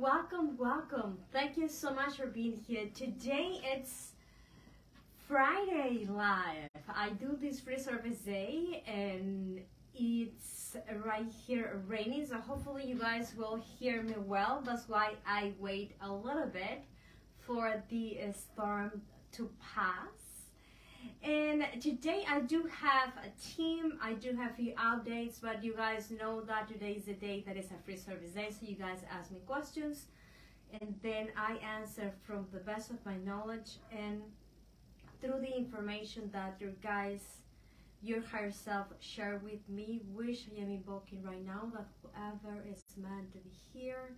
Welcome, welcome. Thank you so much for being here. Today it's Friday live. I do this free service day and it's right here raining, so hopefully you guys will hear me well. That's why I wait a little bit for the storm to pass. And today I do have a team, I do have a few updates, but you guys know that today is a day that is a free service day, so you guys ask me questions and then I answer from the best of my knowledge and through the information that your higher self share with me, which I am invoking right now, that whoever is meant to be here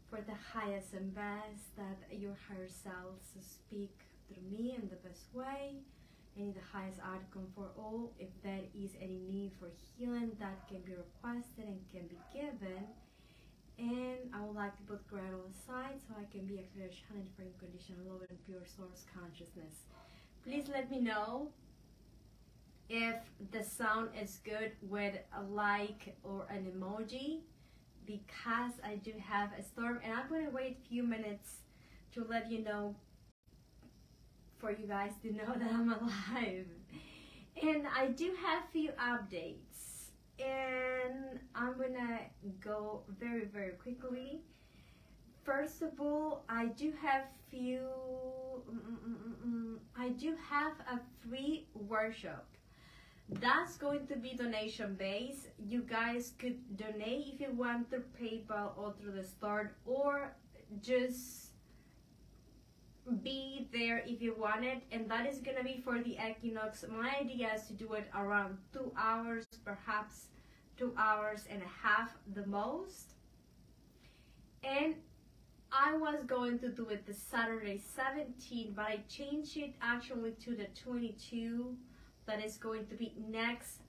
for the highest and best, that your higher selves speak through me in the best way, and the highest outcome for all. If there is any need for healing, that can be requested and can be given. And I would like to put Grethel aside so I can be a clear channel for unconditional love and pure source consciousness. Please let me know if the sound is good with a like or an emoji, because I do have a storm and I'm going to wait a few minutes to let you know, for you guys to know that I'm alive. And I do have a few updates and I'm gonna go very quickly. First of all, I do have a free workshop that's going to be donation based. You guys could donate if you want through PayPal or through the store, or just be there if you want it, and that is gonna be for the equinox. My idea is to do it around 2 hours, perhaps 2 hours and a half the most. And I was going to do it the Saturday 17, but I changed it actually to the 22. That is going to be next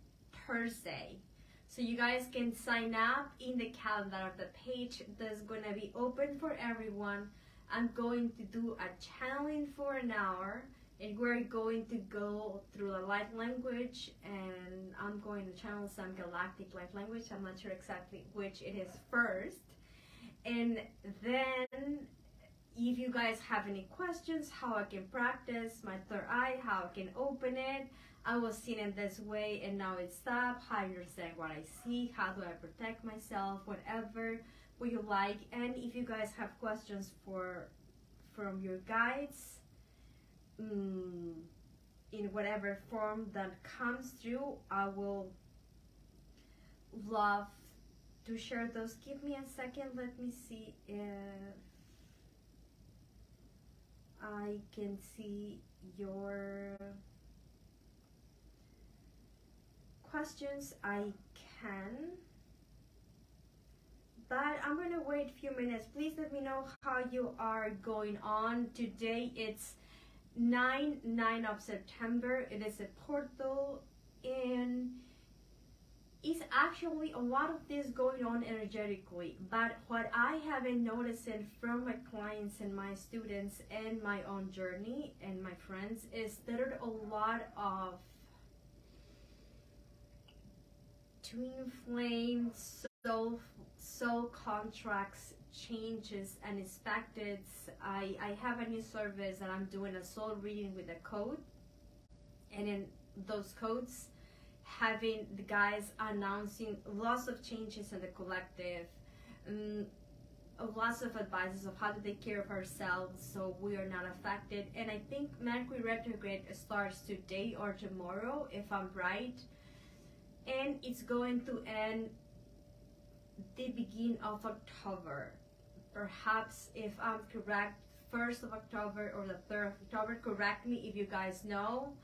Thursday. So you guys can sign up in the calendar of the page that's gonna be open for everyone. I'm going to do a channeling for an hour and we're going to go through a light language, and I'm going to channel some galactic light language. I'm not sure exactly which it is first. And then if you guys have any questions, how I can practice my third eye, how I can open it, I was seeing it this way and now it's stopped, how I understand what I see, how do I protect myself, whatever what you like. And if you guys have questions from your guides, in whatever form that comes through, I will love to share those. Give me a second, let me see if I can see your questions. I can, but I'm gonna wait a few minutes. Please let me know how you are going on. Today it's 9 of September. It is a portal, and it's actually a lot of this going on energetically. But what I have been noticing from my clients and my students and my own journey and my friends is there are a lot of twin flames, soul contracts, changes, unexpected. I have a new service that I'm doing a soul reading with a code, and in those codes having the guys announcing lots of changes in the collective, lots of advices of how to take care of ourselves so we are not affected. And I think Mercury retrograde starts today or tomorrow, if I'm right, and it's going to end the beginning of October. Perhaps, if I'm correct, 1st of October or the 3rd of October. Correct me if you guys know.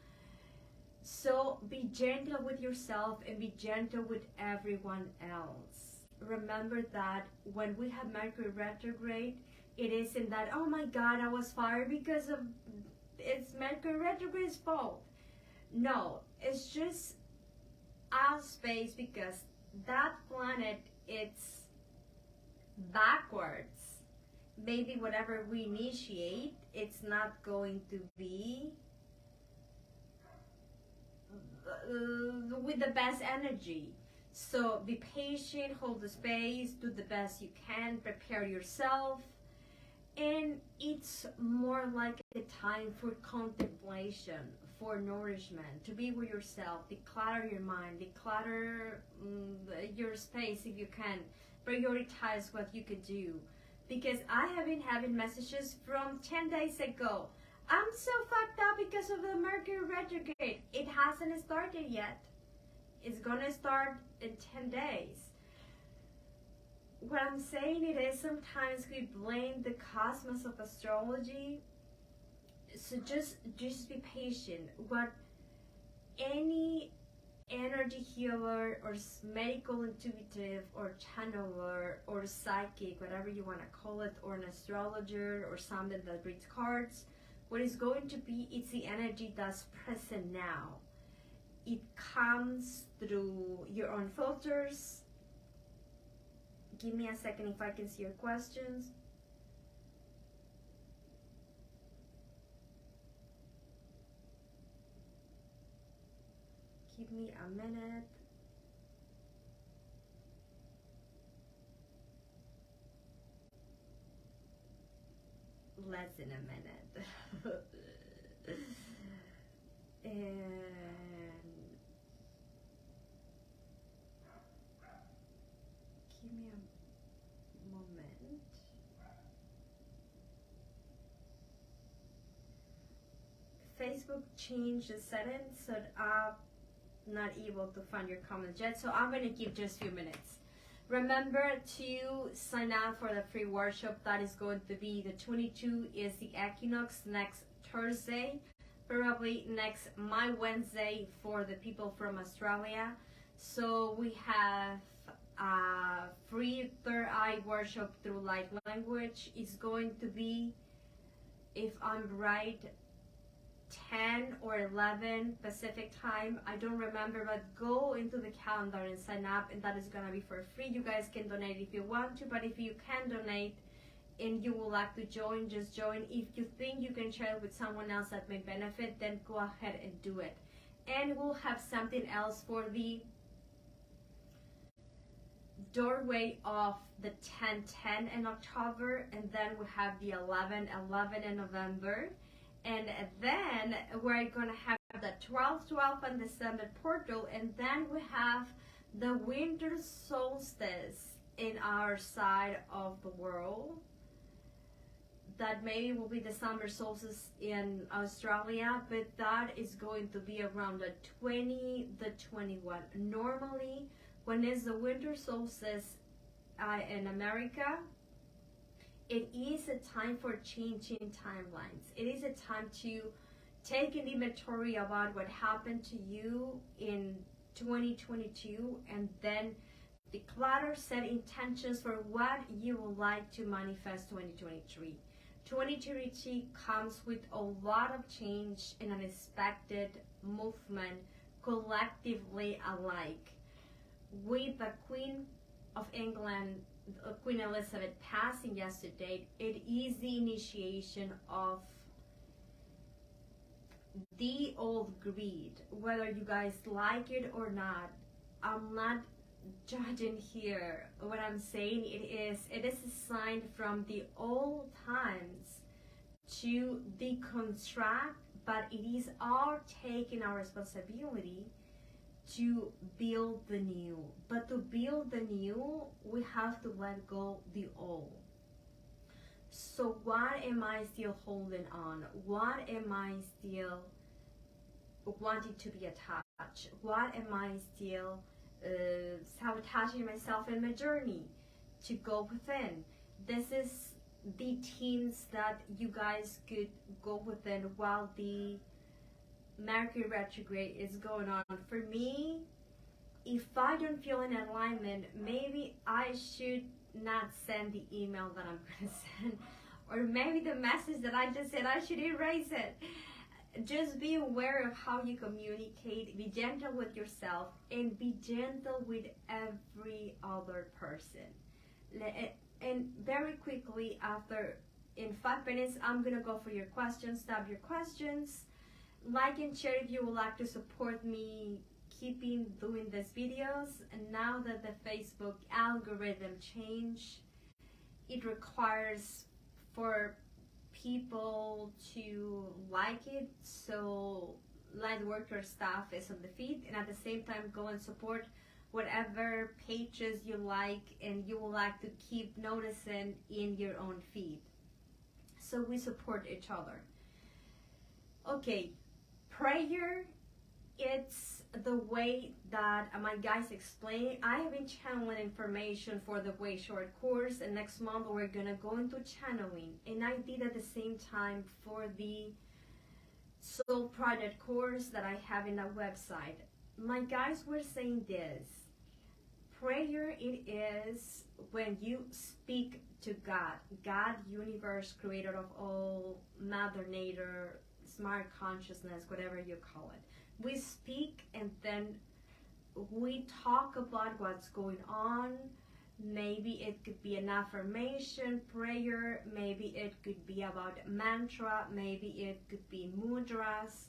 So be gentle with yourself and be gentle with everyone else. Remember that when we have Mercury retrograde, it isn't that, oh my God, I was fired because of it's Mercury retrograde's fault. No, it's just out of space, because that planet, it's backwards. Maybe whatever we initiate, it's not going to be with the best energy. So be patient, hold the space, do the best you can, prepare yourself. And it's more like a time for contemplation, for nourishment, to be with yourself, declutter your mind, declutter your space if you can, prioritize what you could do. Because I have been having messages from 10 days ago. I'm so fucked up because of the Mercury retrograde. It hasn't started yet. It's gonna start in 10 days. What I'm saying it is sometimes we blame the cosmos of astrology. So just be patient. What any energy healer or medical intuitive or channeler or psychic, whatever you want to call it, or an astrologer or something that reads cards, what is going to be, it's the energy that's present now. It comes through your own filters. Give me a second if I can see your questions. Give me a minute. Less than a minute. And give me a moment. Facebook changed the settings so I'm not able to find your comments yet, so I'm going to give just a few minutes. Remember to sign up for the free workshop that is going to be the 22 is the equinox next Thursday, probably next my Wednesday for the people from Australia. So we have a free third eye workshop through light language. It's going to be, if I'm right, 10 or 11 Pacific time. I don't remember, but go into the calendar and sign up, and that is going to be for free. You guys can donate if you want to, but if you can donate and you would like to join, just join. If you think you can share it with someone else that may benefit, then go ahead and do it. And we'll have something else for the doorway of the 10-10 in October, and then we have the 11-11 in November. And then we're going to have the 12-12 on December portal, and then we have the winter solstice in our side of the world. That maybe will be the summer solstice in Australia, but that is going to be around the 20, the 21. Normally, when it's the winter solstice in America, it is a time for changing timelines. It is a time to take an inventory about what happened to you in 2022 and then declutter, set intentions for what you would like to manifest 2023. 2023 comes with a lot of change and unexpected movement collectively alike. With the Queen of England, Queen Elizabeth passing yesterday, it is the initiation of the old greed. Whether you guys like it or not, I'm not judging here. What I'm saying it is a sign from the old times to deconstruct, but it is our taking our responsibility to build the new. But to build the new, we have to let go the old. So what am I still holding on? What am I still wanting to be attached? What am I still sabotaging myself in my journey to go within? This is the themes that you guys could go within while the Mercury retrograde is going on. For me, if I don't feel in alignment, maybe I should not send the email that I'm going to send, or maybe the message that I just said, I should erase it. Just be aware of how you communicate, be gentle with yourself, and be gentle with every other person. And very quickly, in 5 minutes, I'm going to go for your questions. Tab your questions. Like and share if you would like to support me keeping doing these videos, and now that the Facebook algorithm change, it requires for people to like it, so Lightworker stuff is on the feed, and at the same time go and support whatever pages you like and you would like to keep noticing in your own feed. So we support each other. Okay, prayer, it's the way that my guys explain. I have been channeling information for the Way Short course, and next month we're gonna go into channeling, and I did at the same time for the Soul Project course that I have in that website. My guys were saying this: prayer, it is when you speak to God, universe, creator of all, Mother Nature, smart consciousness, whatever you call it. We speak and then we talk about what's going on. Maybe it could be an affirmation prayer, maybe it could be about mantra, maybe it could be mudras,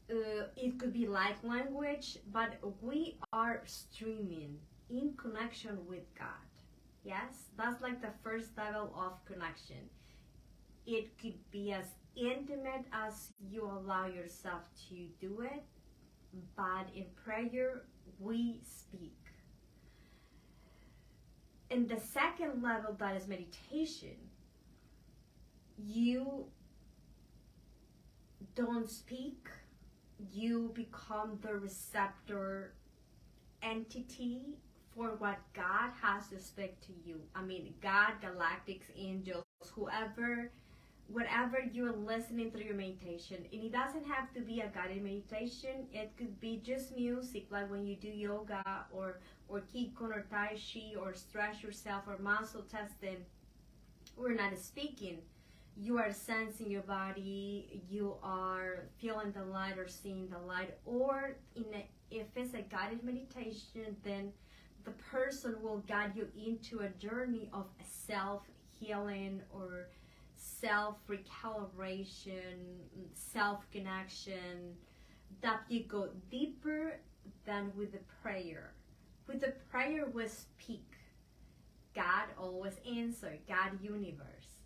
it could be light language, but we are streaming in connection with God. Yes, that's like the first level of connection. It could be as intimate as you allow yourself to do it, but in prayer we speak. And the second level, that is meditation, you don't speak, you become the receptor entity for what God has to speak to you. I mean, God, galactics, angels, whatever you're listening through your meditation. And it doesn't have to be a guided meditation. It could be just music, like when you do yoga or Qigong or Tai Chi or stretch yourself or muscle testing. We're not speaking. You are sensing your body, you are feeling the light or seeing the light, or if it's a guided meditation, then the person will guide you into a journey of self-healing or self-recalibration, self-connection, that you go deeper than with the prayer. With the prayer we speak. God always answers, God, universe.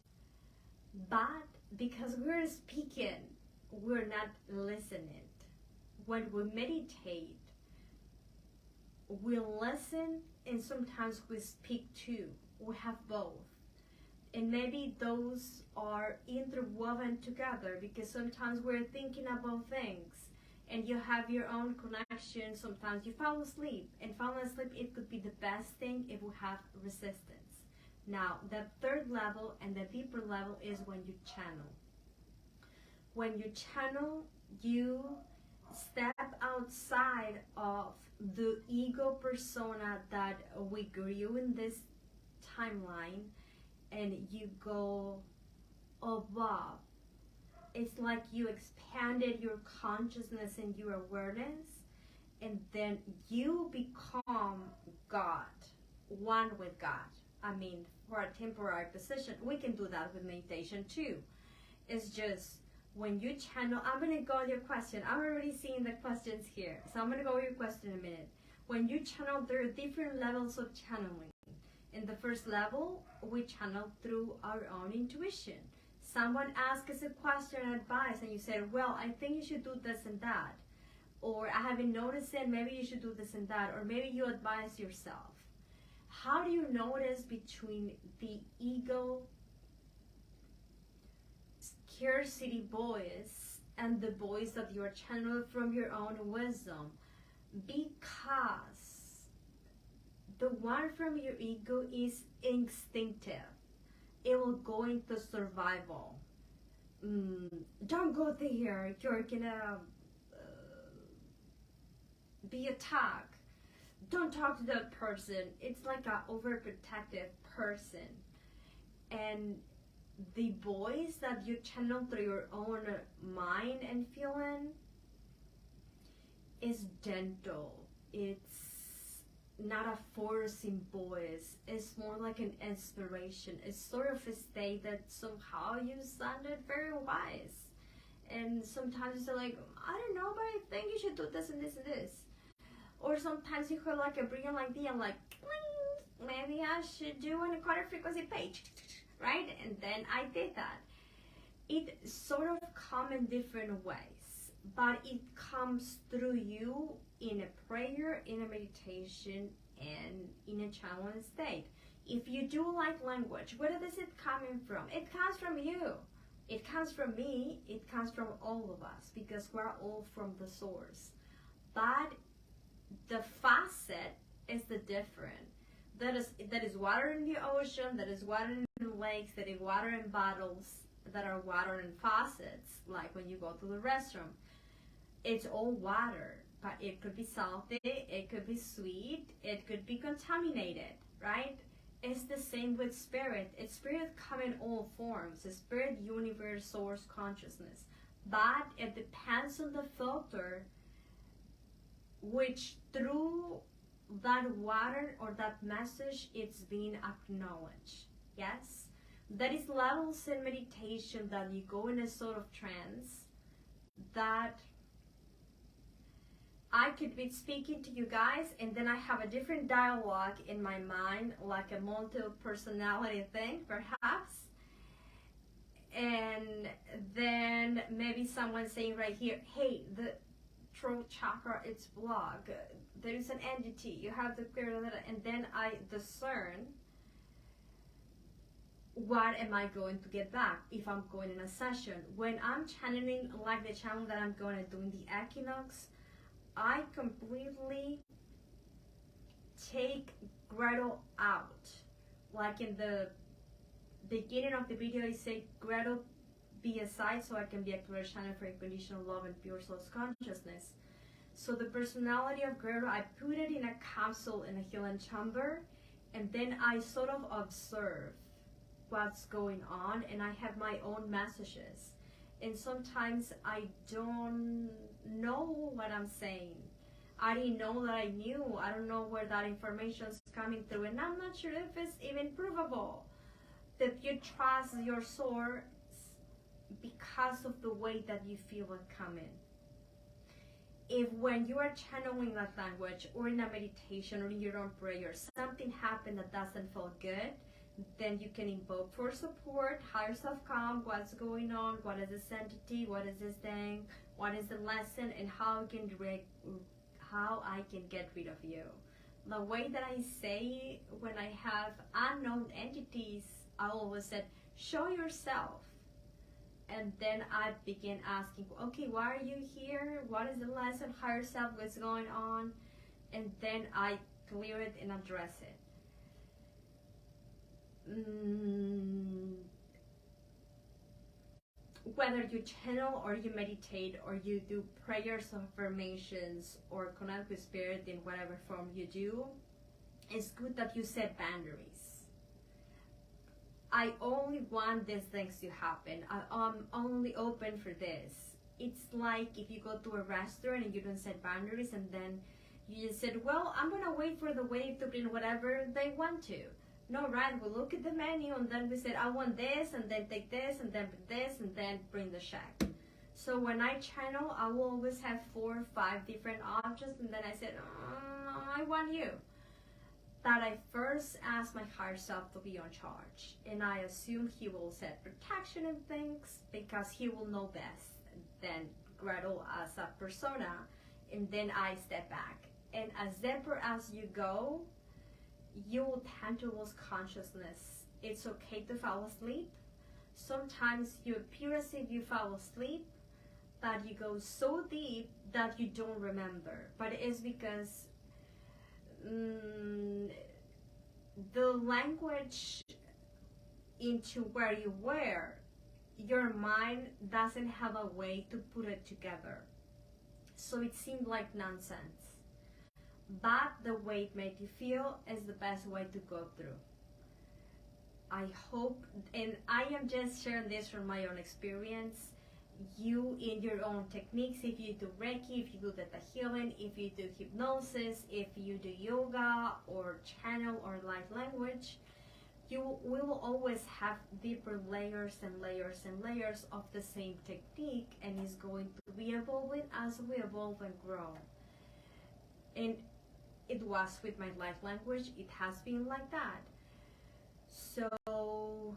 But because we're speaking, we're not listening. When we meditate, we listen and sometimes we speak too. We have both. And maybe those are interwoven together, because sometimes we're thinking about things and you have your own connection. Sometimes you fall asleep, and falling asleep, it could be the best thing if we have resistance. Now, the third level and the deeper level is when you channel. When you channel, you step outside of the ego persona that we grew in this timeline, and you go above. It's like you expanded your consciousness and your awareness, and then you become God, one with God. I mean, for a temporary position, we can do that with meditation too. It's just when you channel, I'm going to go with your question. I'm already seeing the questions here, so I'm going to go with your question in a minute. When you channel, there are different levels of channeling. In the first level, we channel through our own intuition. Someone asks us a question or advice, and you say, well, I think you should do this and that. Or I haven't noticed it, maybe you should do this and that. Or maybe you advise yourself. How do you notice between the ego scarcity voice and the voice that you are channeling from your own wisdom? Because the one from your ego is instinctive. It will go into survival. Don't go there, you're gonna be attacked. Don't talk to that person. It's like an overprotective person. And the voice that you channel through your own mind and feeling is gentle. It's not a forcing voice. It's more like an inspiration. It's sort of a state that somehow you sounded very wise. And sometimes they're like, I don't know, but I think you should do this and this and this. Or sometimes you feel like a brilliant idea, like, maybe I should do an encoded frequency page, right? And then I did that. It sort of comes in different ways, but it comes through you in a prayer, in a meditation, and in a channeling state. If you do like language, where does it coming from? It comes from you. It comes from me. It comes from all of us, because we're all from the source. But the facet is the different. That is water in the ocean, that is water in lakes, that is water in bottles, that are water in faucets, like when you go to the restroom. It's all water, but it could be salty, it could be sweet, it could be contaminated, right? It's the same with spirit. Spirit comes in all forms. Spirit, universe, source, consciousness. But it depends on the filter, which through that water or that message, it's being acknowledged. Yes? That is levels in meditation that you go in a sort of trance that I could be speaking to you guys, and then I have a different dialogue in my mind, like a multi-personality thing, perhaps. And then maybe someone saying right here, hey, the throat chakra, it's blocked. There is an entity. You have the and then I discern what am I going to get back if I'm going in a session. When I'm channeling, like the channel that I'm going to do in the equinox, I completely take Grethel out. Like in the beginning of the video, I say, Grethel, be aside so I can be a clear channel for unconditional love and pure source consciousness. So the personality of Grethel, I put it in a capsule in a healing chamber, and then I sort of observe what's going on, and I have my own messages. And sometimes I don't know what I'm saying. I didn't know that I knew. I don't know where that information is coming through, and I'm not sure if it's even provable. That you trust your source because of the way that you feel it coming. If when you are channeling that language, or in a meditation, or in your own prayer, something happened that doesn't feel good, then you can invoke for support, higher self calm, what's going on, what is this entity, what is this thing, what is the lesson, and how I can get rid of you. The way that I say when I have unknown entities, I always said, show yourself. And then I begin asking, okay, why are you here? What is the lesson? Higher self, what's going on? And then I clear it and address it. Whether you channel or you meditate or you do prayers, affirmations, or connect with spirit in whatever form you do, it's good that you set boundaries. I only want these things to happen. I'm only open for this. It's like if you go to a restaurant and you don't set boundaries, and then you just said, well, I'm gonna wait for the waiter to bring whatever they want to. No, right, we look at the menu, and then we said, I want this, and then take this, and then this, and then bring the check. So when I channel, I will always have 4 or 5 different options, and then I said, I want you. That I first ask my higher self to be on charge, and I assume he will set protection and things, because he will know best than Grethel as a persona, and then I step back. And as deeper as you go, you will tend to lose consciousness. It's okay to fall asleep. Sometimes you appear as if you fall asleep, but you go so deep that you don't remember. But it's because the language into where you were, your mind doesn't have a way to put it together. So it seemed like nonsense. But the way it made you feel is the best way to go through. I hope, and I am just sharing this from my own experience, you in your own techniques, if you do Reiki, if you do Theta Healing, if you do hypnosis, if you do yoga or channel or light language, we will always have deeper layers and layers and layers of the same technique, and it's going to be evolving as we evolve and grow. And it was with my life language, it has been like that. So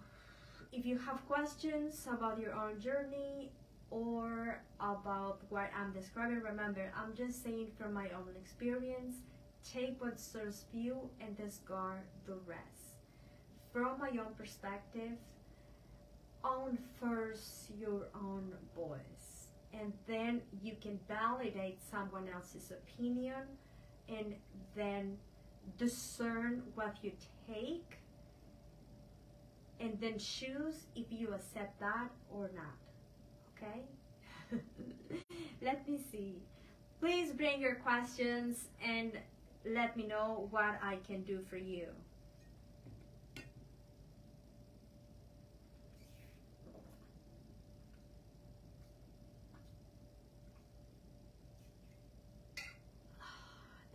if you have questions about your own journey or about what I'm describing, remember, I'm just saying from my own experience. Take what serves you and discard the rest. From my own perspective, own first your own voice, and then you can validate someone else's opinion, and then discern what you take, and then choose if you accept that or not. Okay? Let me see. Please bring your questions and let me know what I can do for you.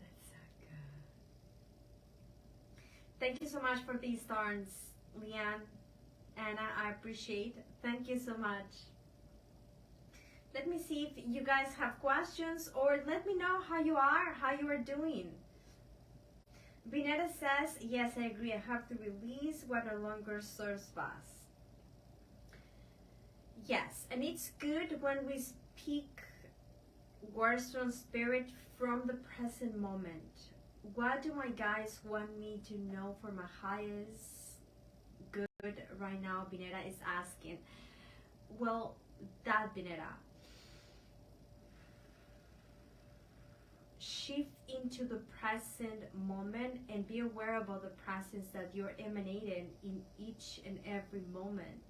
That's so good. Thank you so much for these stars, Leanne. Anna, I appreciate. Thank you so much. Let me see if you guys have questions, or let me know how you are doing. Binetta says, yes, I agree. I have to release what no longer serves us. Yes, and it's good when we speak words from spirit from the present moment. What do my guides want me to know for my highest good right now? Binetta is asking. Well, that, Binetta, shift into the present moment and be aware about the presence that you're emanating in each and every moment.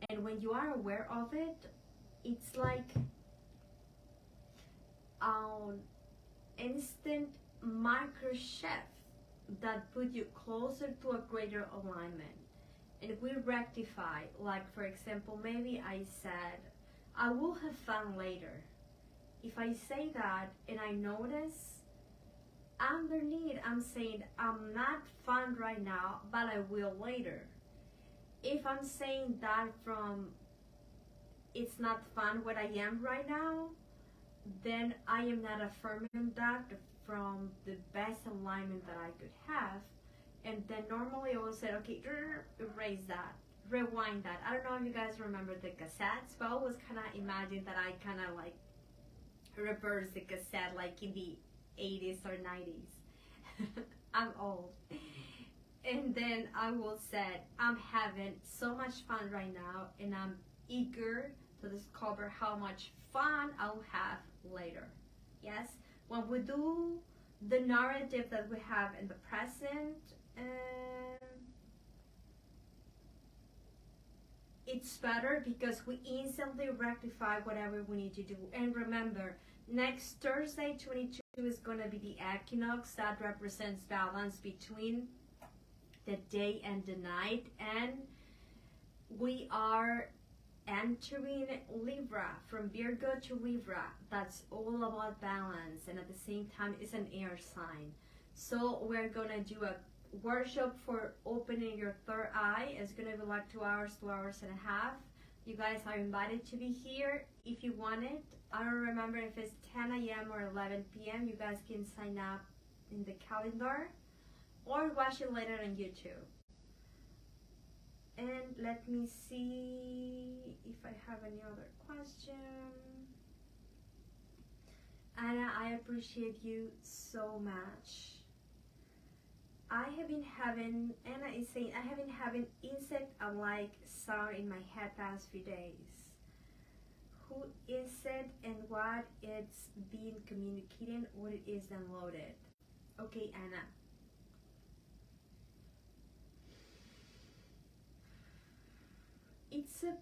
And when you are aware of it, it's like an instant micro shift that put you closer to a greater alignment. And we rectify, like for example, maybe I said, I will have fun later. If I say that and I notice, underneath I'm saying I'm not fun right now, but I will later. If I'm saying that from it's not fun what I am right now, then I am not affirming that from the best alignment that I could have. And then normally I will say, okay, erase that, rewind that. I don't know if you guys remember the cassettes, but I always kind of imagine that I kind of like reverse the cassette like in the 80s or 90s. I'm old. And then I will say, I'm having so much fun right now, and I'm eager to discover how much fun I'll have later. Yes? When we do the narrative that we have in the present, it's better because we instantly rectify whatever we need to do. And remember, next Thursday, 22, is going to be the equinox that represents balance between the day and the night. And we are entering Libra, from Virgo to Libra. That's all about balance, and at the same time it's an air sign. So we're gonna do a workshop for opening your third eye. It's gonna be like 2 hours, 2 hours and a half. You guys are invited to be here if you want it. I don't remember if it's 10 a.m. or 11 p.m. You guys can sign up in the calendar or watch it later on YouTube. And let me see if I have any other question. Anna, I appreciate you so much. Anna is saying, I have been having insect-like sound in my head past few days. Who is it and what it's been communicating, what it is downloaded? Okay, Anna. It's a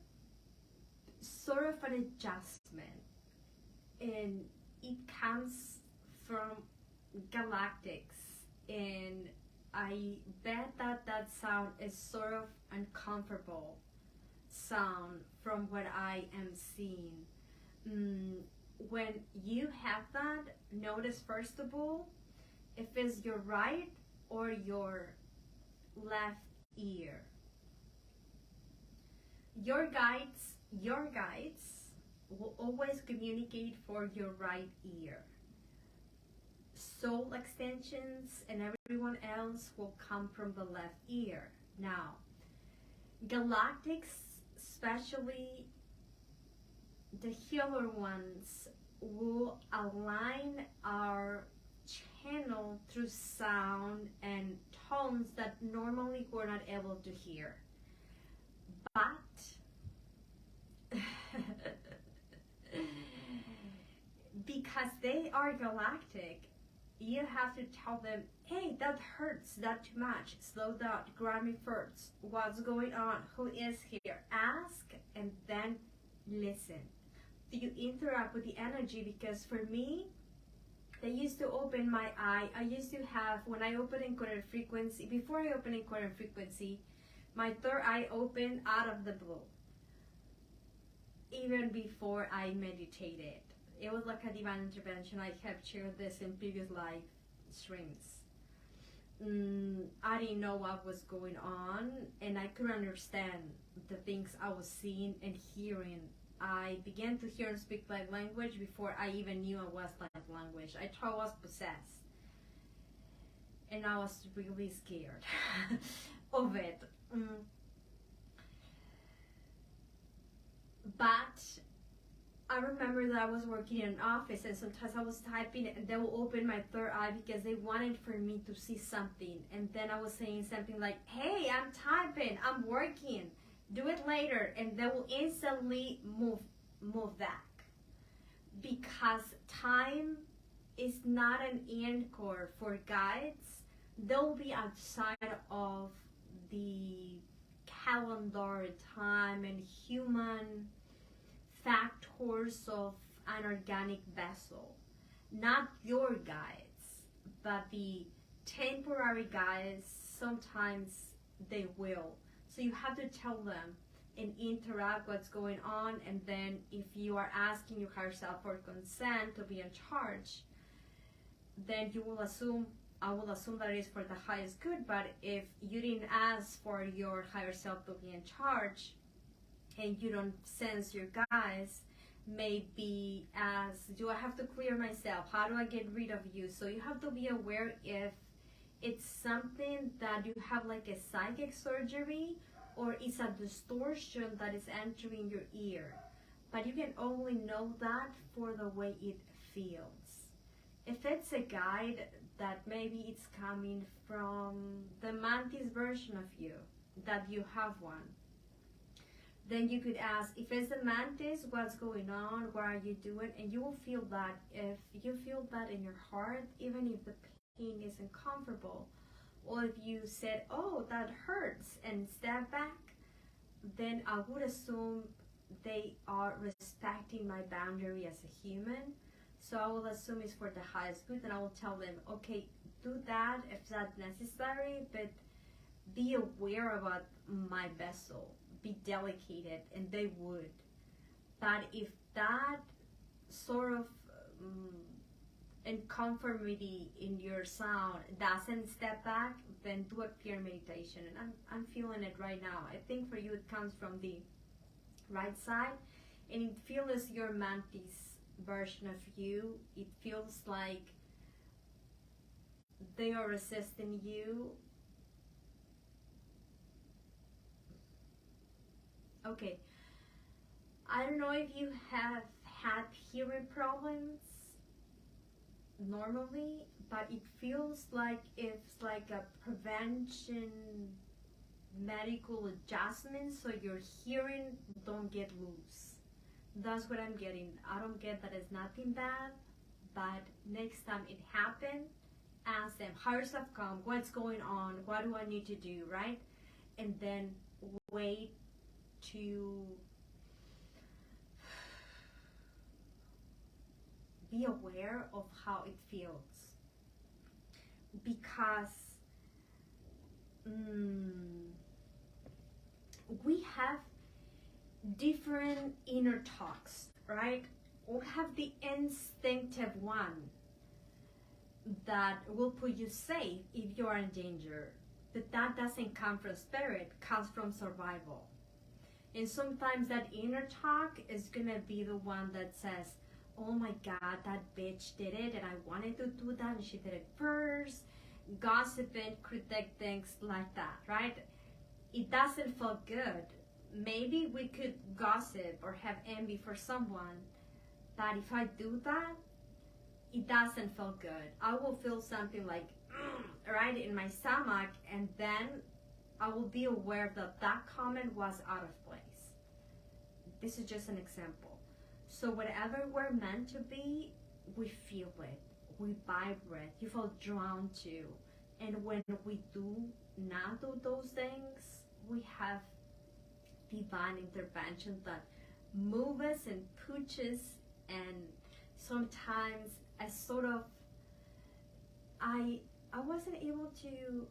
sort of an adjustment, and it comes from galactics, and I bet that that sound is sort of uncomfortable sound from what I am seeing. When you have that, notice first of all if it's your right or your left ear. Your guides will always communicate for your right ear. Soul extensions and everyone else will come from the left ear. Now, galactics, especially the healer ones, will align our channel through sound and tones that normally we're not able to hear. But because they are galactic, you have to tell them, hey, that hurts, that too much, slow down, grab me first, what's going on, who is here? Ask and then listen. Do you interact with the energy? Because for me, I used to open my eye. I used to have, when I open encoded frequency, before I open encoded frequency, my third eye opened out of the blue. Even before I meditated. It was like a divine intervention. I have shared this in previous live streams. I didn't know what was going on, and I couldn't understand the things I was seeing and hearing. I began to hear and speak light language before I even knew I was light language. I thought I was possessed, and I was really scared of it. But I remember that I was working in an office, and sometimes I was typing and they will open my third eye because they wanted for me to see something. And then I was saying something like, hey, I'm typing, I'm working, do it later. And they will instantly move back. Because time is not an anchor for guides. They'll be outside of the calendar, time, and human factors of an organic vessel. Not your guides, but the temporary guides, sometimes they will. So you have to tell them and interact what's going on, and then if you are asking your higher self for consent to be in charge, then you will assume, I will assume that it is for the highest good. But if you didn't ask for your higher self to be in charge, and you don't sense your guides, maybe as, do I have to clear myself? How do I get rid of you? So you have to be aware if it's something that you have like a psychic surgery, or it's a distortion that is entering your ear. But you can only know that for the way it feels. If it's a guide that maybe it's coming from the mantis version of you, that you have one, then you could ask, if it's the mantis, what's going on, what are you doing? And you will feel that. If you feel that in your heart, even if the pain is uncomfortable, or if you said, oh, that hurts, and step back, then I would assume they are respecting my boundary as a human. So I will assume it's for the highest good, and I will tell them, okay, do that if that's necessary, but be aware about my vessel. Be delicate, and they would. But if that sort of inconformity in your sound doesn't step back, then do a clear meditation. And I'm feeling it right now. I think for you it comes from the right side, and it feels your mantis version of you. It feels like they are resisting you. Okay, I don't know if you have had hearing problems normally, but it feels like it's like a prevention medical adjustment so your hearing don't get loose. That's what I'm getting. I don't get that it's nothing bad, but next time it happens, ask them, higher self come, what's going on, what do I need to do, right? And then wait to be aware of how it feels, because we have different inner talks, right? We have the instinctive one that will put you safe if you are in danger. but that doesn't come from spirit, it comes from survival. And sometimes that inner talk is gonna be the one that says, oh my God, that bitch did it and I wanted to do that and she did it first. Gossiping, critique things like that, right? It doesn't feel good. Maybe we could gossip or have envy for someone, but if I do that, it doesn't feel good. I will feel something like, right in my stomach, and then I will be aware that that comment was out of place. This is just an example. So whatever we're meant to be, we feel it, we vibrate, you feel drawn to. And when we do not do those things, we have divine intervention that moves us and pushes, and sometimes I sort of, I wasn't able to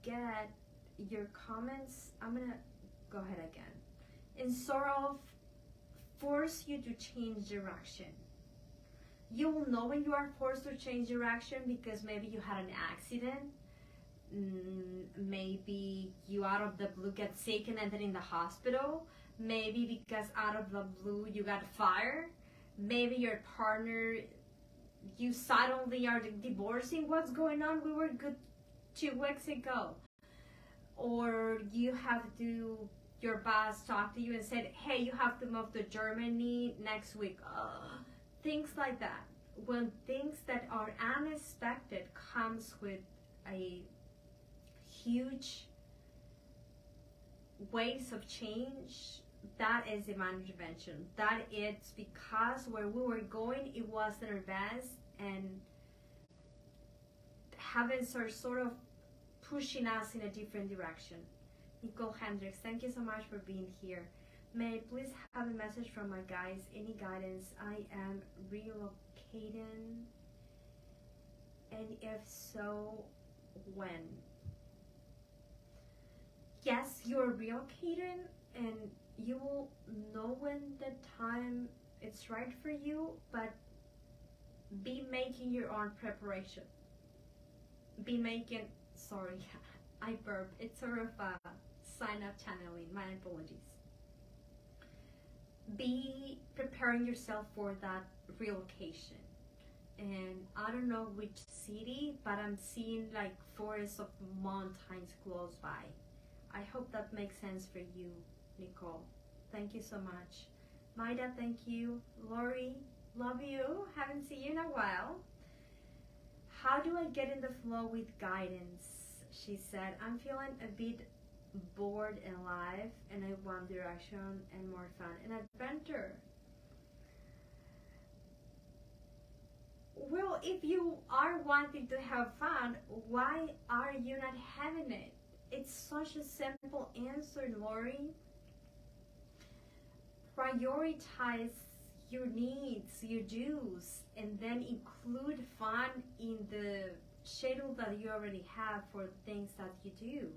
get your comments. I'm gonna go ahead again. And sort of force you to change direction. You will know when you are forced to change direction because maybe you had an accident. Maybe you out of the blue get sick and ended in the hospital. Maybe because out of the blue you got fired. Maybe your partner, you suddenly are divorcing. What's going on? We were good 2 weeks ago. Or you have to, your boss talked to you and said, hey, you have to move to Germany next week. Things like that. When things that are unexpected comes with a huge waves of change, that is divine intervention. That it's because where we were going, it wasn't our best, and heavens are sort of pushing us in a different direction. Nicole Hendricks, thank you so much for being here. May I please have a message from my guides? Any guidance? I am relocating, and if so, when? Yes, you are relocating, and you will know when the time it's right for you, but be making your own preparation. Be making, sorry, I burp. It's sort of a sign up channeling, my apologies. Be preparing yourself for that relocation. And I don't know which city, but I'm seeing like forests of mountains close by. I hope that makes sense for you, Nicole. Thank you so much. Maida, thank you. Lori, love you. Haven't seen you in a while. How do I get in the flow with guidance? She said, I'm feeling a bit bored in life and I want direction and more fun and adventure. Well, if you are wanting to have fun, why are you not having it? It's such a simple answer, Lori. Prioritize your needs, your dues, and then include fun in the schedule that you already have for things that you do.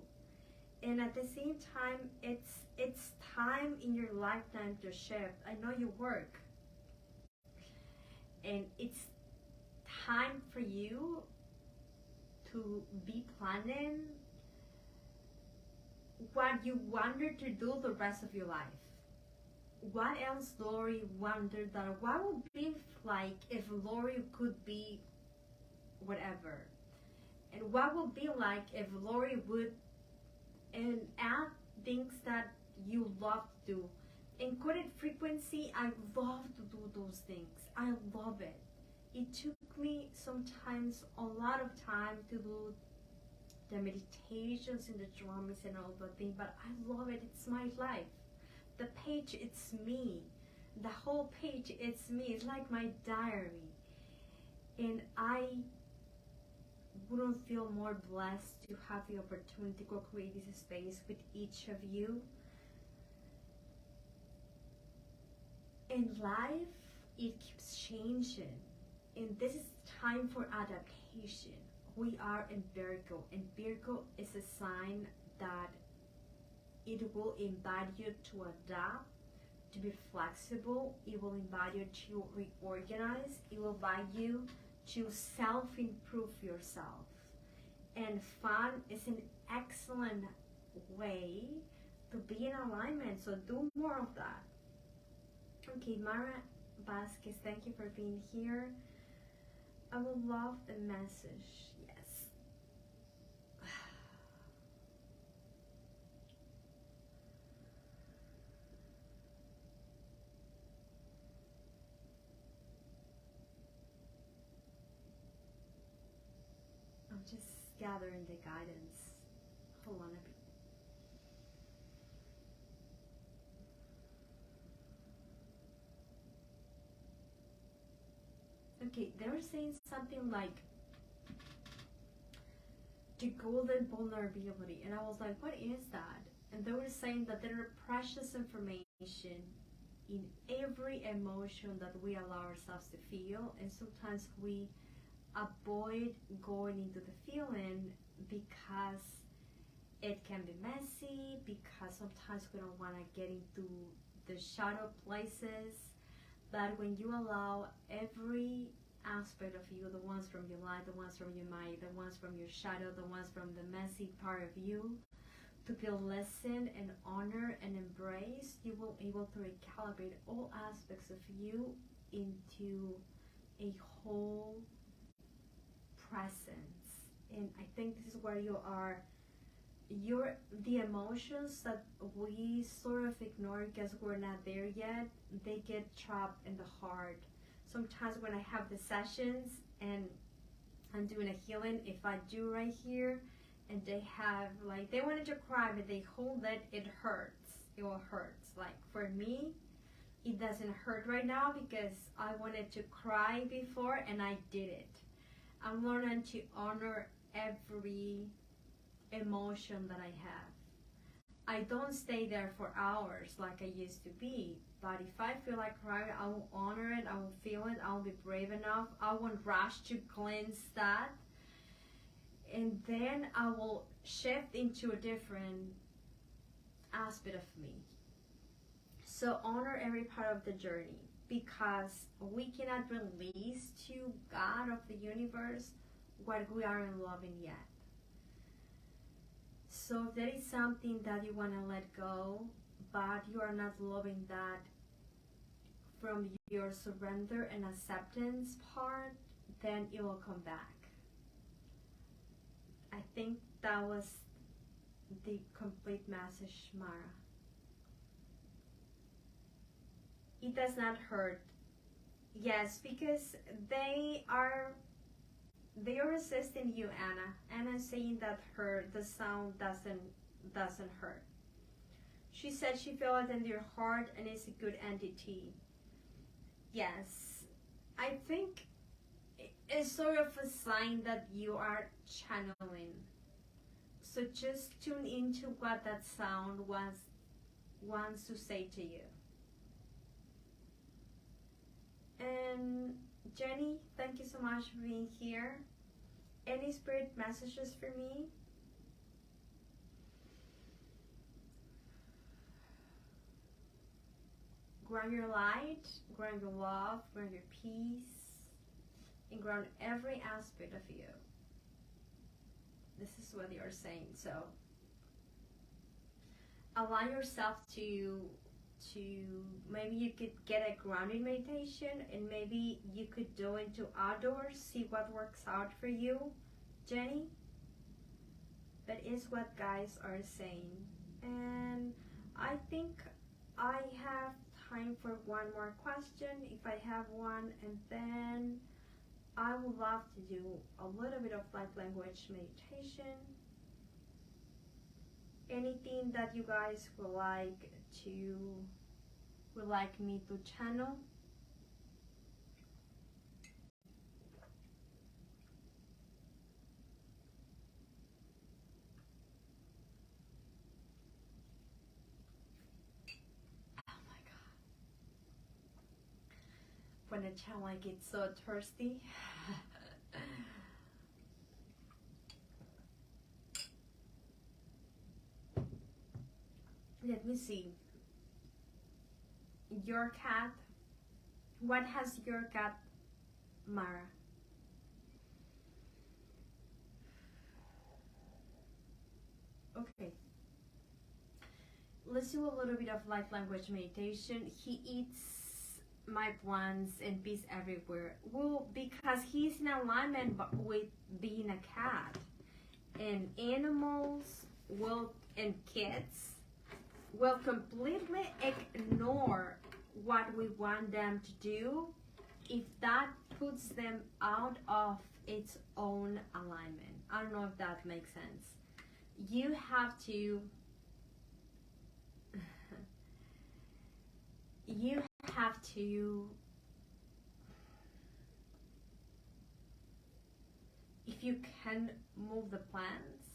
And at the same time, it's time in your lifetime to shift. I know you work, and it's time for you to be planning what you wanted to do the rest of your life. What else Lori wondered that what would be like if Lori could be whatever, and what would be like if Lori would and add things that you love to do. Encoded frequency, I love to do those things. I love it. It took me sometimes a lot of time to do the meditations and the dramas and all the things, but I love it. It's my life. The page, it's me. The whole page, it's me. It's like my diary. And I wouldn't feel more blessed to have the opportunity to co-create this space with each of you. In life, it keeps changing. And this is time for adaptation. We are in Virgo, and Virgo is a sign that it will invite you to adapt, to be flexible. It will invite you to reorganize. It will invite you to self-improve yourself. And fun is in excellent way to be in alignment. So do more of that. Okay, Mara Vasquez, thank you for being here. I would love the message. Yes. I'm just gathering the guidance. Hold on a bit. Okay, they were saying something like the golden vulnerability, and I was like, what is that? And they were saying that there are precious information in every emotion that we allow ourselves to feel, and sometimes we avoid going into the feeling because it can be messy, because sometimes we don't want to get into the shadow places. But when you allow every aspect of you, the ones from your light, the ones from your mind, the ones from your shadow, the ones from the messy part of you, to feel listened and honored and embraced, you will be able to recalibrate all aspects of you into a whole presence. And I think this is where you are. The emotions that we sort of ignore because we're not there yet, they get trapped in the heart. Sometimes when I have the sessions and I'm doing a healing, if I do right here and they have like, they wanted to cry but they hold it hurts. It will hurt. Like for me, it doesn't hurt right now because I wanted to cry before and I did it. I'm learning to honor every emotion that I have. I don't stay there for hours like I used to be, but if I feel like crying, I will honor it, I will feel it, I will be brave enough, I won't rush to cleanse that, and then I will shift into a different aspect of me. So honor every part of the journey, because we cannot release to God of the universe what we aren't loving yet. So if there is something that you want to let go, but you are not loving that from your surrender and acceptance part, then it will come back. I think that was the complete message, Mara. It does not hurt. Yes, because they are resisting you, Anna. Anna's saying that the sound doesn't hurt. She said she felt it in your heart and it's a good entity. Yes, I think it's sort of a sign that you are channeling. So just tune into what that sound wants to say to you. And Jenny, thank you so much for being here. Any spirit messages for me? Ground your light, ground your love, ground your peace, and ground every aspect of you. This is what you're saying. So allow yourself to maybe you could get a grounding meditation, and maybe you could go into outdoors, see what works out for you, Jenny. That is what guys are saying. And I think I have time for one more question, if I have one, and then I would love to do a little bit of light language meditation. Anything that you guys would like me to channel. Oh my god. When I channel, I get so thirsty. Let me see. Your cat. What has your cat, Mara? Okay. Let's do a little bit of light language meditation. He eats my plants and peace everywhere. Well, because he's in alignment with being a cat. And animals and kids will completely ignore what we want them to do if that puts them out of its own alignment. I don't know if that makes sense. You have to if you can move the plants,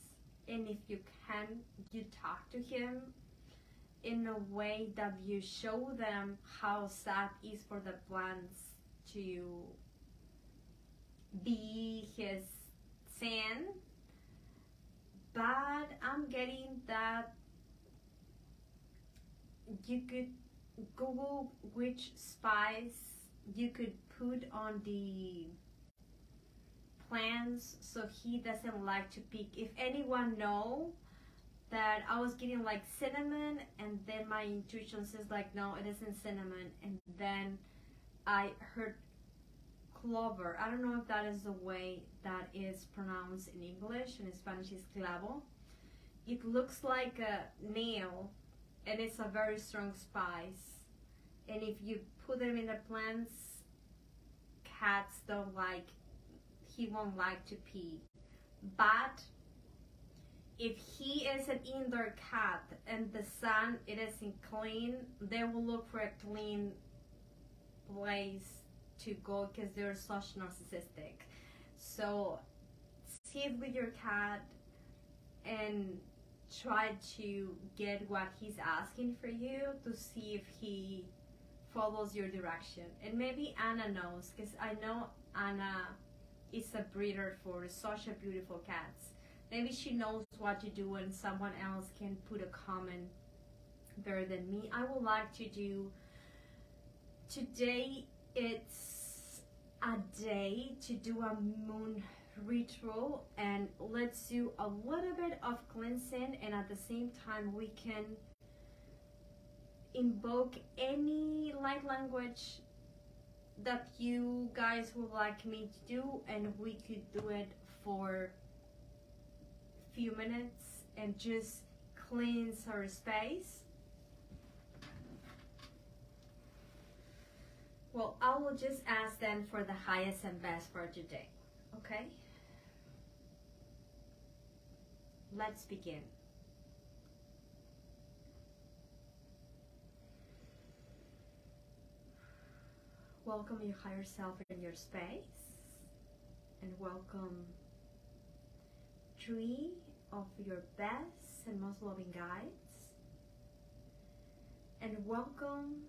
and if you can, you talk to him in a way that you show them how sad it is for the plants to be his sand. But I'm getting that you could Google which spice you could put on the plants so he doesn't like to pick. If anyone know that I was getting like cinnamon, and then my intuition says like, no, it isn't cinnamon, and then I heard clover. I don't know if that is the way that is pronounced in English. In Spanish is clavo. It looks like a nail, and it's a very strong spice. And if you put them in the plants, cats don't like, he won't like to pee. But if he is an indoor cat and the sun it isn't clean, they will look for a clean place to go because they're such narcissistic. So sit with your cat and try to get what he's asking for you to see if he follows your direction. And maybe Anna knows, because I know Anna is a breeder for such a beautiful cats. Maybe she knows what to do, and someone else can put a comment better than me. I would like to do today, it's a day to do a moon ritual, and let's do a little bit of cleansing, and at the same time we can invoke any light language that you guys would like me to do, and we could do it for a few minutes and just cleanse our space. Well, I will just ask then for the highest and best for today, okay? Let's begin. Welcome your higher self in your space, and welcome 3 of your best and most loving guides, and welcome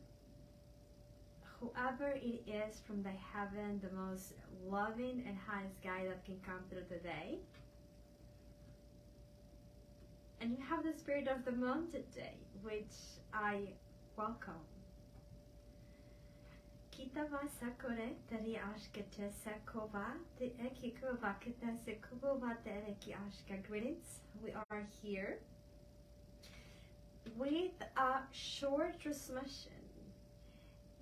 whoever it is from the heaven, the most loving and highest guide that can come through the day. And you have the spirit of the month today, which I welcome. Greetings. We are here with a short transmission,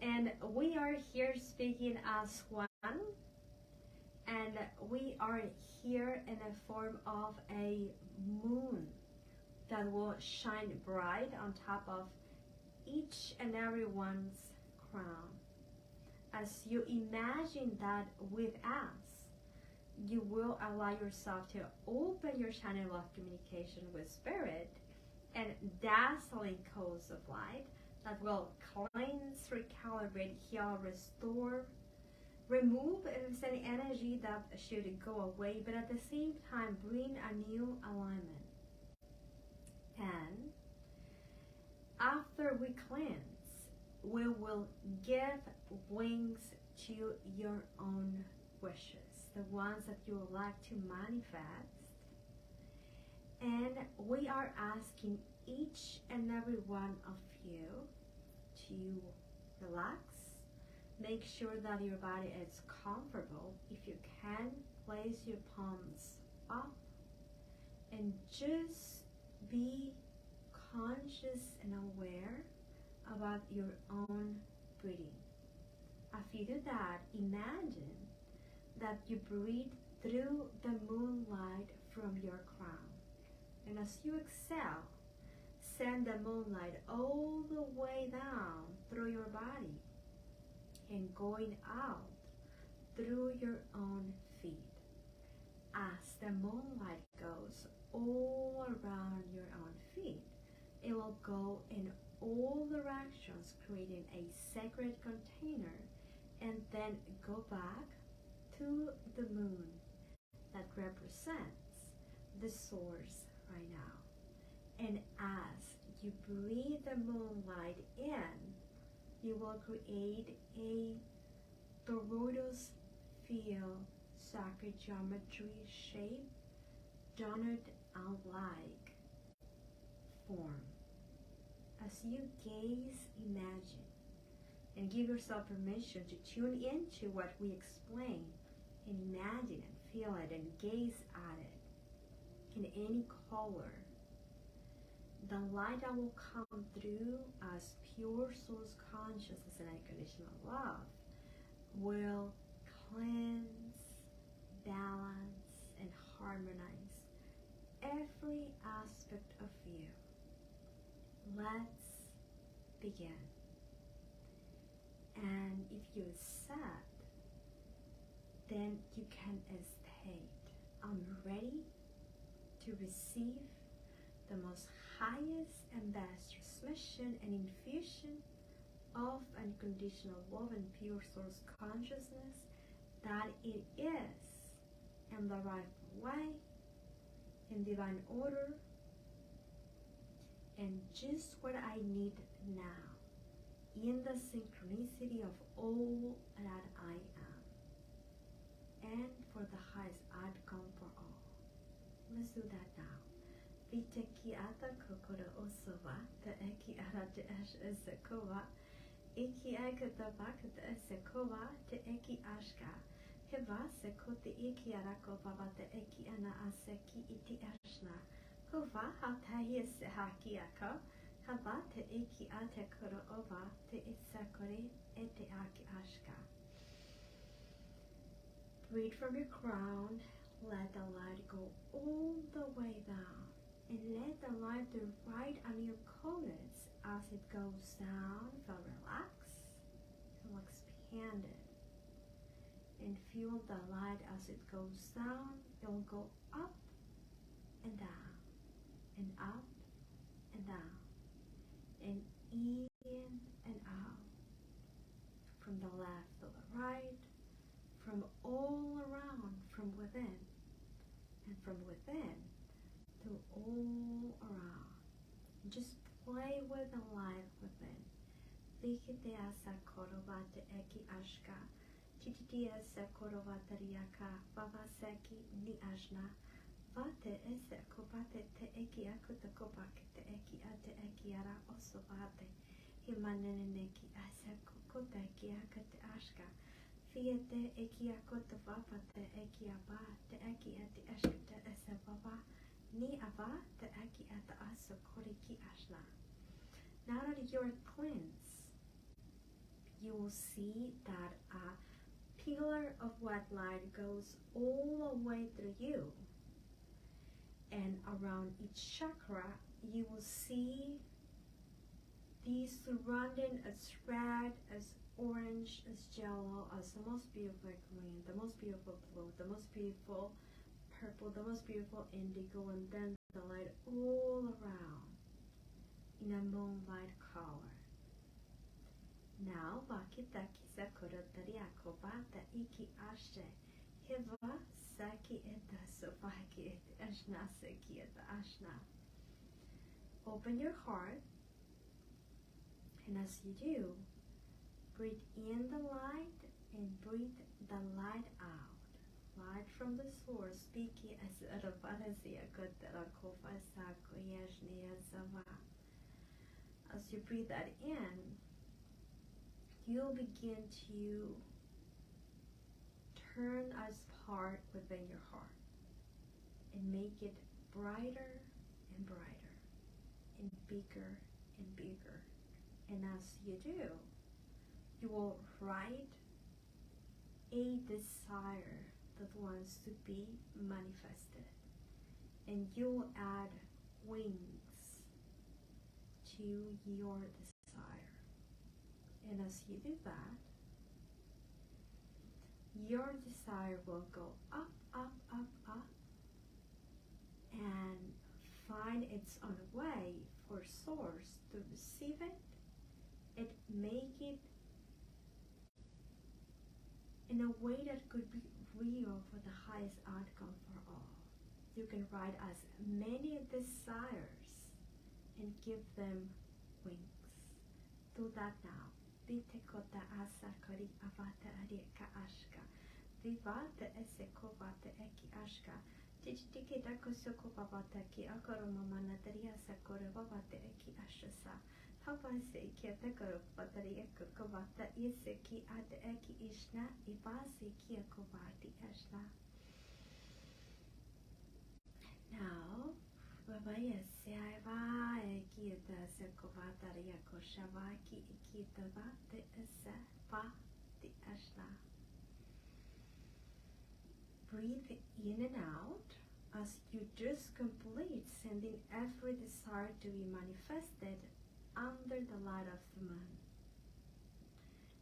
and we are here speaking as one, and we are here in a form of a moon that will shine bright on top of each and every one's crown. As you imagine that with us, you will allow yourself to open your channel of communication with spirit and dazzling codes of light that will cleanse, recalibrate, heal, restore, remove if there's any energy that should go away, but at the same time bring a new alignment. And after we cleanse, we will give wings to your own wishes, the ones that you would like to manifest. And we are asking each and every one of you to relax, make sure that your body is comfortable. If you can, place your palms up and just be conscious and aware about your own breathing. After you do that, imagine that you breathe through the moonlight from your crown. And as you exhale, send the moonlight all the way down through your body and going out through your own feet. As the moonlight goes all around your own feet, it will go in all directions, creating a sacred container, and then go back to the moon that represents the source right now. And as you breathe the moonlight in, you will create a toroidal field sacred geometry shape, donut-like form. As you gaze, imagine, and give yourself permission to tune into what we explain, and imagine and feel it and gaze at it in any color. The light that will come through as pure source consciousness and unconditional love will cleanse, balance, and harmonize every aspect of you. Let's begin. And if you accept, then you can state, I'm ready to receive the most highest and best transmission and infusion of unconditional love and pure source consciousness, that it is in the right way, in divine order, and just what I need now, in the synchronicity of all that I am, and for the highest outcome for all. Let's do that now. Vite ki ata kokoro osowa, te eki ara te esekowa, iki aikata bakata esekowa, te eki ashka, heva seko te iki arako baba te eki ana aseki iti ashna, hova hatahi esehaki ako, hava te iki ate koro ova, te isakore ete aki ashka. Breathe from your crown, let the light go all the way down, and let the light do right on your coordinates as it goes down. Feel relaxed, feel expanded, and feel the light as it goes down. It'll go up and down, and up and down, and in and out, from the left to the right, from all around, from within, and from within to all around. Just play with the light within. Likite asa korovate eki ashka, tititi asa korovate riaka, baba seki ni ashna, vate ese kopate te eki akuta kopake te eki ate eki ara osovate, himanene neki asa kokote eki akate ashka, fiete eki akota vapa te eki aba, te eki ate ashka te ese baba, ni aba te eki ate asa koriki ashna. Now that you're cleansed, you will see that a pillar of white light goes all the way through you. And around each chakra, you will see these surrounding as red, as orange, as yellow, as the most beautiful green, the most beautiful blue, the most beautiful purple, the most beautiful indigo, and then the light all around in a moonlight color. Now, bakita kisa korotari akobata iki ashe, hiva saki eta sofaki et ashna seki eta ashna. Open your heart, and as you do, breathe in the light and breathe the light out. Light from the source, speaking as Aravanazia Kotara Kofa Sako Yashnia Zava. As you breathe that in, you'll begin to turn a spark within your heart and make it brighter and brighter. bigger and bigger. And as you do, you will write a desire that wants to be manifested. And you'll add wings to your desire. And as you do that, your desire will go up, up, up, up, and find its own way for source to receive it and make it in a way that could be real for the highest outcome for all. You can write as many desires and give them wings. Do that now. Vitekota asakori avata arika ashka. Vivata esekovata eki ashka. Tichitiki dakosoko babata ki akoro mamana daria sakore babata eki ashasa. Havase ikiata koro batari ekokovata iseki ad eki ishna. Ibase ki akovati ashna. Now, Babaya Saiva Ekita Sekovata Riako Shavaki Ekita Vate Esepa the Ashna. Breathe in and out as you just complete sending every desire to be manifested under the light of the moon.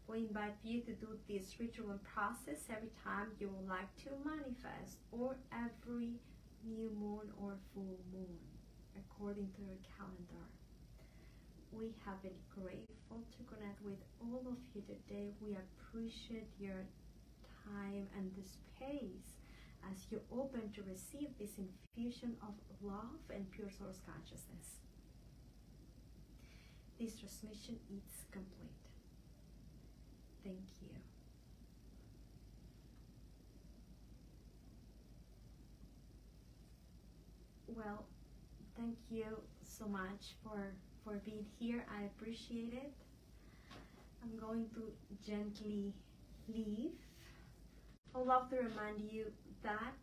We invite you to do this ritual process every time you would like to manifest or every new moon or full moon, according to your calendar. We have been grateful to connect with all of you today. We appreciate your time and the space as you open to receive this infusion of love and pure source consciousness. This transmission is complete. Thank you. Well, thank you so much for being here. I appreciate it. I'm going to gently leave. I would love to remind you that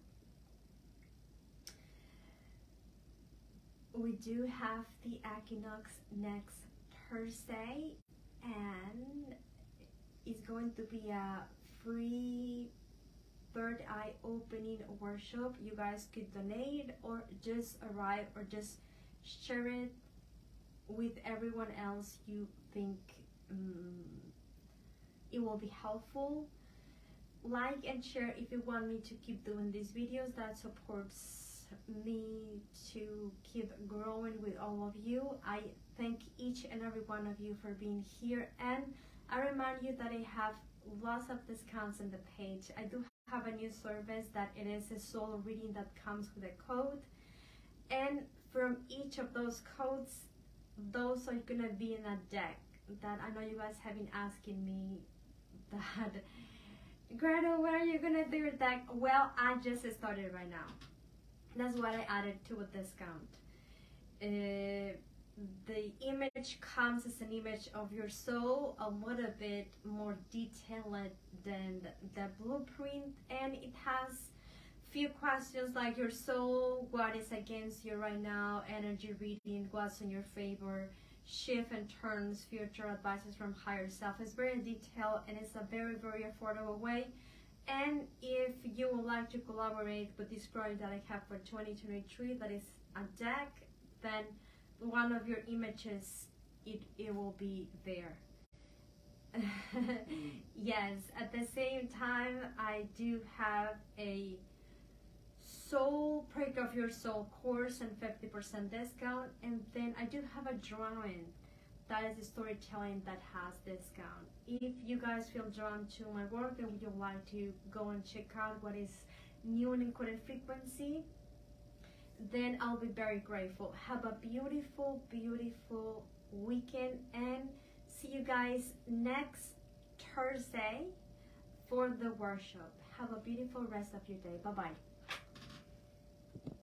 we do have the equinox next Thursday, and it's going to be a free third eye opening workshop. You guys could donate or just arrive or just share it with everyone else you think it will be helpful. Like and share if you want me to keep doing these videos. That supports me to keep growing with all of you. I thank each and every one of you for being here, and I remind you that I have lots of discounts on the page. I do have a new service that it is a soul reading that comes with a code, and from each of those codes, those are gonna be in a deck that I know you guys have been asking me that, Grethel, when are you gonna do your deck? Well, I just started right now. That's what I added to a discount. The image comes as an image of your soul, a little bit more detailed than the blueprint, and it has few questions like your soul, what is against you right now, energy reading, what's in your favor, shift and turns, future advices from higher self. It's very detailed and it's a very, very affordable way. And if you would like to collaborate with this project that I have for 2023, that is a deck, then one of your images, it will be there. Yes, at the same time, I do have a soul prick of your soul course and 50% discount, and then I do have a drawing that is storytelling that has discount. If you guys feel drawn to my work and would like to go and check out what is new and encoded frequency, then I'll be very grateful. Have a beautiful, beautiful weekend, and see you guys next Thursday for the workshop. Have a beautiful rest of your day. Bye-bye.